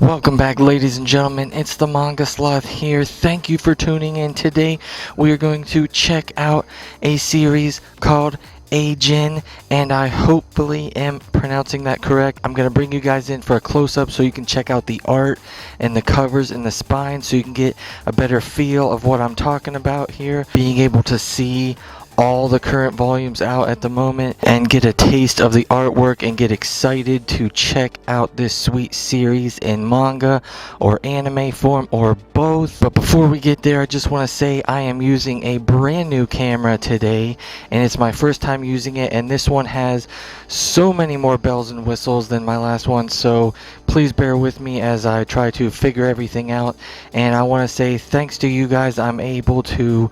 Welcome back, ladies and gentlemen. It's the Manga Sloth here. Thank you for tuning in. Today we are going to check out a series called Ajin, and I hopefully am pronouncing that correct. I'm going to bring you guys in for a close-up so you can check out the art and the covers and the spine so you can get a better feel of what I'm talking about here. Being able to see all the current volumes out at the moment and get a taste of the artwork and get excited to check out this sweet series in manga or anime form or both. But before we get there, I just want to say I am using a brand new camera today, and it's my first time using it, and this one has so many more bells and whistles than my last one, so please bear with me as I try to figure everything out. And I want to say thanks to you guys, I'm able to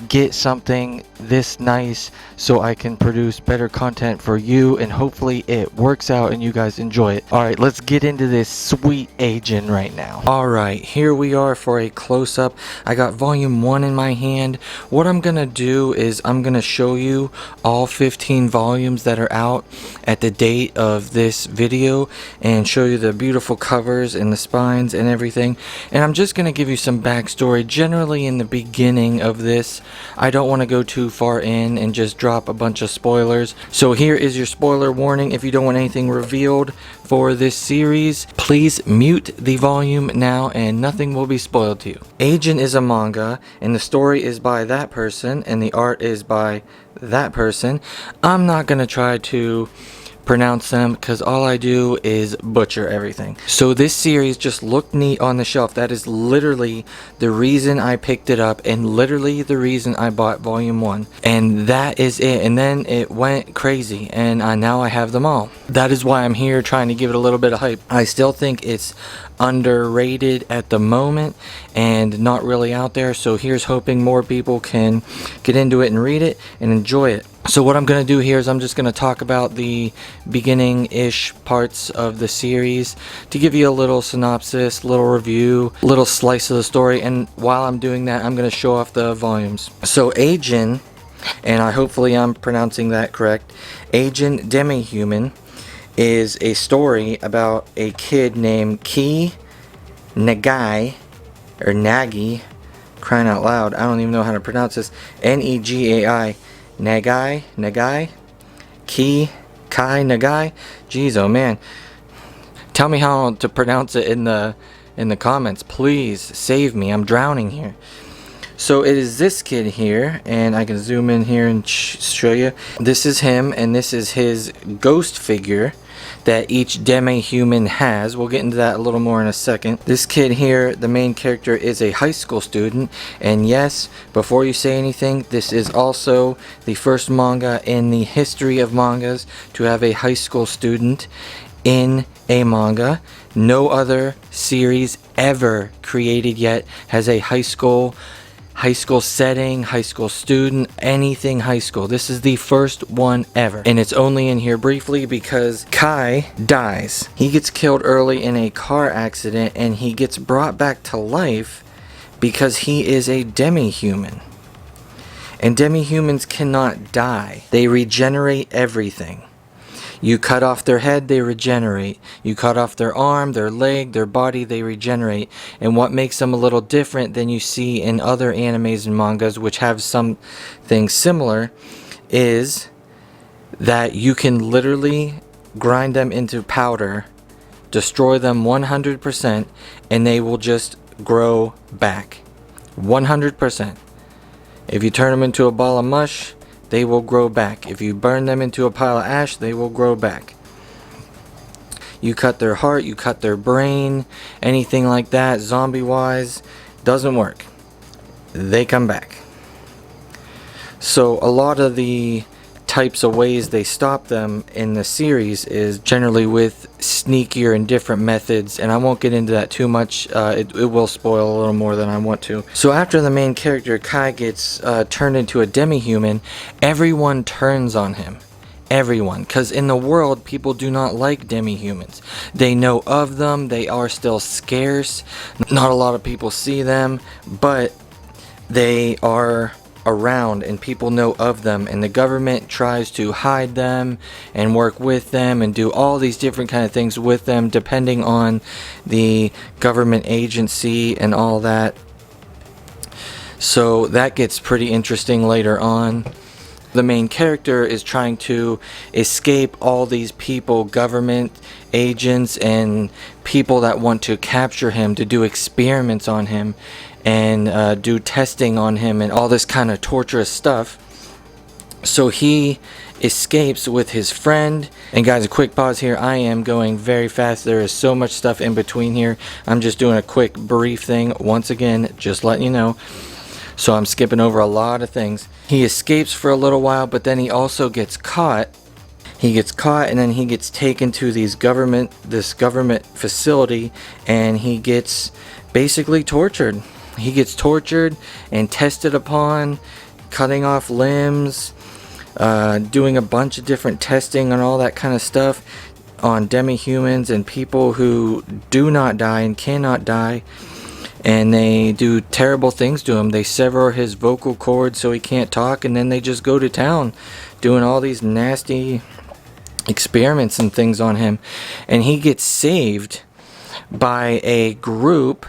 get something this nice so I can produce better content for you, and hopefully it works out and you guys enjoy it. Alright, let's get into this sweet Ajin right now. Alright, here we are for a close-up. I got volume 1 in my hand. What I'm gonna do is I'm gonna show you all 15 volumes that are out at the date of this video and show you the beautiful covers and the spines and everything. And I'm just gonna give you some backstory. Generally in the beginning of this, I don't want to go too far in and just drop a bunch of spoilers. So here is your spoiler warning. If you don't want anything revealed for this series, please mute the volume now and nothing will be spoiled to you. Ajin is a manga and the story is by that person and the art is by that person. I'm not going to try to pronounce them because all I do is butcher everything. So this series just looked neat on the shelf. That is literally the reason I picked it up and literally the reason I bought volume 1, and that is it. And then it went crazy and now I have them all. That is why I'm here trying to give it a little bit of hype. I still think it's underrated at the moment and not really out there, so here's hoping more people can get into it and read it and enjoy it. So what I'm going to do here is I'm just going to talk about the beginning-ish parts of the series to give you a little synopsis, little review, little slice of the story, and while I'm doing that I'm going to show off the volumes. So Ajin, and hopefully I'm pronouncing that correct, Ajin Demi-Human is a story about a kid named Ki Nagai, or Nagi, crying out loud, I don't even know how to pronounce this, Negai, Nagai, Ki, Kai, Nagai, jeez, oh man, tell me how to pronounce it in the comments, please, save me, I'm drowning here. So it is this kid here, and I can zoom in here and show you. This is him, and this is his ghost figure that each demi-human has. We'll get into that a little more in a second. This kid here, the main character, is a high school student, and yes, before you say anything, this is also the first manga in the history of mangas to have a high school student in a manga. No other series ever created yet has a high school setting, high school student, anything high school. This is the first one ever. And it's only in here briefly because Kai dies. He gets killed early in a car accident and he gets brought back to life because he is a demi-human. And demi-humans cannot die. They regenerate everything. You cut off their head, they regenerate. You cut off their arm, their leg, their body, they regenerate. And what makes them a little different than you see in other animes and mangas, which have something similar, is that you can literally grind them into powder, destroy them 100%, and they will just grow back. 100%. If you turn them into a ball of mush, they will grow back. If you burn them into a pile of ash, they will grow back. You cut their heart, you cut their brain, anything like that, zombie-wise, doesn't work. They come back. So a lot of the types of ways they stop them in the series is generally with sneakier and different methods, and I won't get into that too much. It will spoil a little more than I want to. So after the main character Kai gets turned into a demi-human, everyone turns on him. Everyone, because in the world people do not like demi-humans. They know of them, they are still scarce, not a lot of people see them, but they are around and people know of them, and the government tries to hide them and work with them and do all these different kind of things with them depending on the government agency and all that. So that gets pretty interesting later on. The main character is trying to escape all these people, government agents and people that want to capture him to do experiments on him and do testing on him and all this kind of torturous stuff. So he escapes with his friend. And guys, a quick pause here. I am going very fast. There is so much stuff in between here. I'm just doing a quick brief thing. Once again, just letting you know. So I'm skipping over a lot of things. He escapes for a little while, but then he also gets caught. He gets caught and then he gets taken to this government facility, and he gets basically tortured. He gets tortured and tested upon, cutting off limbs, doing a bunch of different testing and all that kind of stuff on demi-humans and people who do not die and cannot die. And they do terrible things to him. They sever his vocal cords so he can't talk, and then they just go to town doing all these nasty experiments and things on him. And he gets saved by a group,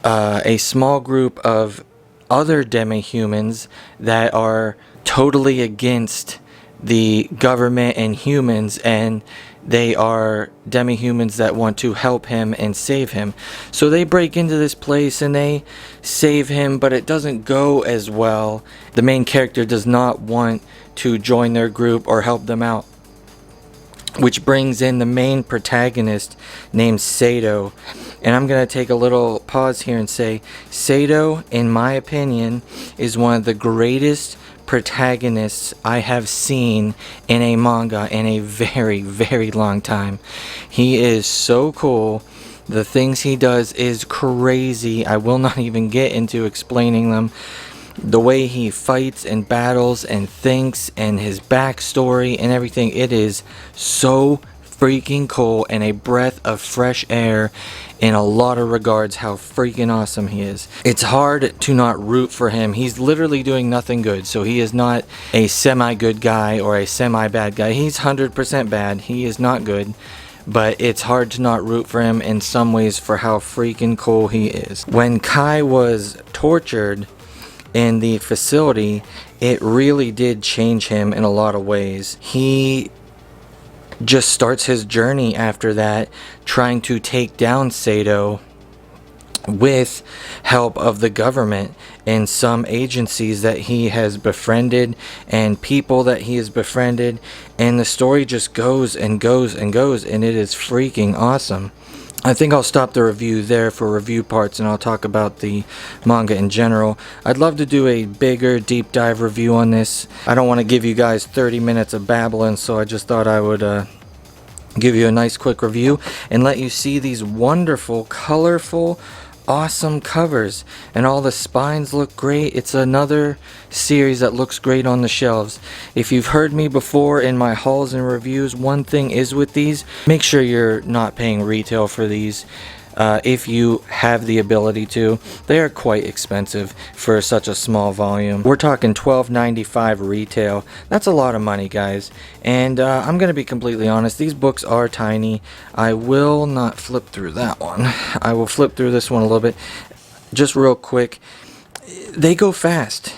a small group of other demi-humans that are totally against the government and humans, and they are demi-humans that want to help him and save him. So they break into this place and they save him, but it doesn't go as well. The main character does not want to join their group or help them out, which brings in the main protagonist named Sado. And I'm going to take a little pause here and say Sado, in my opinion, is one of the greatest protagonists I have seen in a manga in a very, very long time. He is so cool. The things he does is crazy. I will not even get into explaining them. The way he fights and battles and thinks and his backstory and everything, it is so freaking cool and a breath of fresh air in a lot of regards how freaking awesome he is. It's hard to not root for him. He's literally doing nothing good, so he is not a semi-good guy or a semi-bad guy. He's 100% bad. He is not good, but it's hard to not root for him in some ways for how freaking cool he is. When Kai was tortured in the facility, it really did change him in a lot of ways. He just starts his journey after that, trying to take down Sado with help of the government and some agencies that he has befriended and people that he has befriended, and the story just goes and goes and goes, and it is freaking awesome. I think I'll stop the review there for review parts, and I'll talk about the manga in general. I'd love to do a bigger deep dive review on this. I don't want to give you guys 30 minutes of babbling, so I just thought I would give you a nice quick review and let you see these wonderful, colorful, awesome covers, and all the spines look great. It's another series that looks great on the shelves. If you've heard me before in my hauls and reviews, one thing is with these, make sure you're not paying retail for these. If you have the ability to. They are quite expensive for such a small volume. We're talking $12.95 retail. That's a lot of money, guys. And I'm going to be completely honest, these books are tiny. I will not flip through that one. I will flip through this one a little bit. Just real quick. They go fast.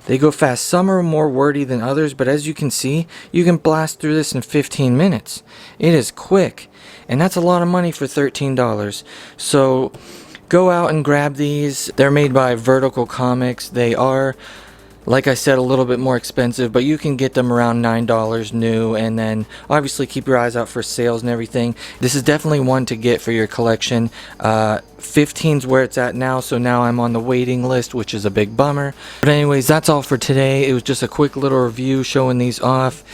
They go fast. Some are more wordy than others, but as you can see, you can blast through this in 15 minutes. It is quick. And that's a lot of money for $13. So go out and grab these. They're made by Vertical Comics. They are, like I said, a little bit more expensive, but you can get them around $9 new, and then obviously keep your eyes out for sales and everything. This is definitely one to get for your collection. 15's where it's at now, so now I'm on the waiting list, which is a big bummer. But anyways, that's all for today. It was just a quick little review showing these off.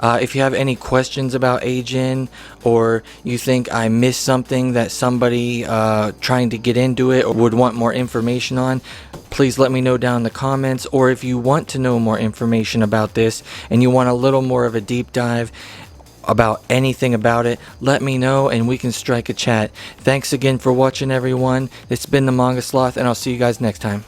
If you have any questions about Ajin, or you think I missed something that somebody trying to get into it or would want more information on, please let me know down in the comments. Or if you want to know more information about this and you want a little more of a deep dive about anything about it, let me know and we can strike a chat. Thanks again for watching, everyone. It's been the Manga Sloth, and I'll see you guys next time.